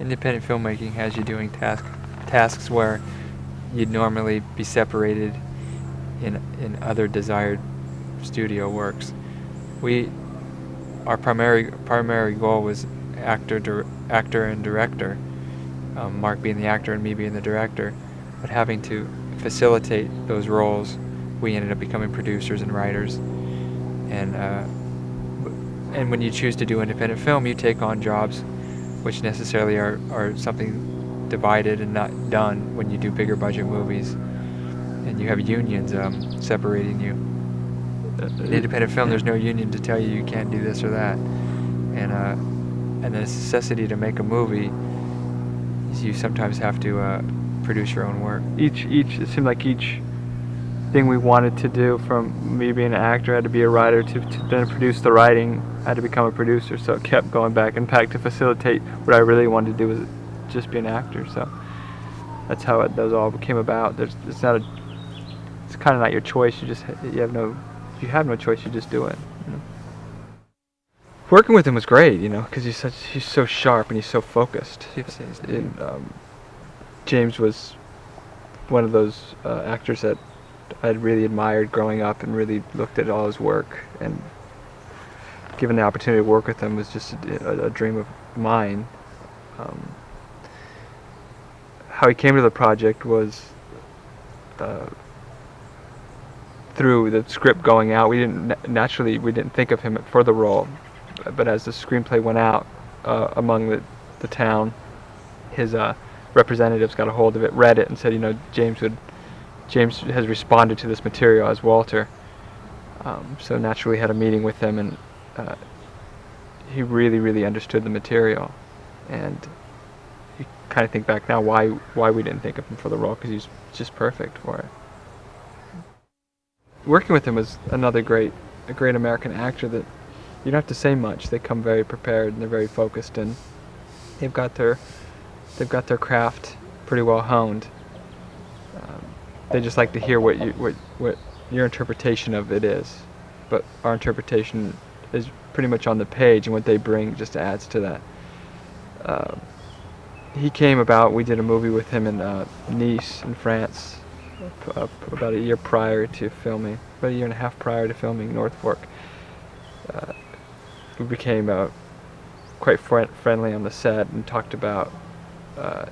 Independent filmmaking has you doing tasks where you'd normally be separated in other desired studio works. Our primary goal was actor and director. Mark being the actor and me being the director, but having to facilitate those roles, we ended up becoming producers and writers. And when you choose to do independent film, you take on jobs which necessarily are something divided and not done when you do bigger budget movies, and you have unions separating you. In independent film, there's no union to tell you can't do this or that, and the necessity to make a movie, you sometimes have to produce your own work. It seemed like each thing we wanted to do, from me being an actor, had to be a writer, to then produce the writing, I had to become a producer. So it kept going back and back to facilitate what I really wanted to do, was just be an actor. So that's how those all came about. It's kind of not your choice. You have no choice. You just do it. You know? Working with him was great, because he's so sharp and he's so focused. James was one of those actors that I'd really admired growing up and really looked at all his work, and given the opportunity to work with him was just a dream of mine. How he came to the project was through the script going out. We didn't think of him for the role, but as the screenplay went out among the town, his representatives got a hold of it, read it, and said, James has responded to this material as Walter. So naturally had a meeting with him, and he really, really understood the material. And you kind of think back now why we didn't think of him for the role, because he's just perfect for it. Working with him was a great American actor that you don't have to say much. They come very prepared and they're very focused, and they've got their craft pretty well honed. They just like to hear what your interpretation of it is, but our interpretation is pretty much on the page, and what they bring just adds to that. He came about. We did a movie with him in Nice, in France, about a year and a half prior to filming Northfolk. We became quite friendly on the set and talked about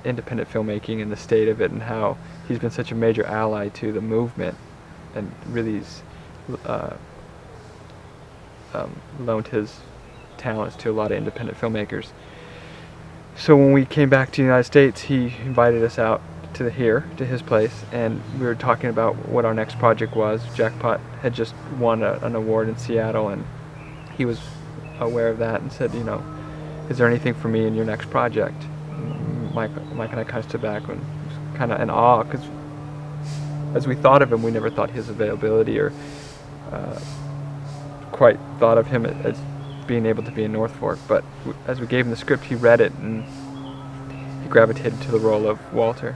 independent filmmaking and the state of it, and how he's been such a major ally to the movement, and really loaned his talents to a lot of independent filmmakers. So when we came back to the United States, he invited us out to his place, and we were talking about what our next project was. Jackpot had just won an award in Seattle, and he was aware of that and said, is there anything for me in your next project? Mike and I kind of stood back and was kind of in awe, because as we thought of him, we never thought his availability or quite thought of him as being able to be in Northfolk. But as we gave him the script, he read it and he gravitated to the role of Walter.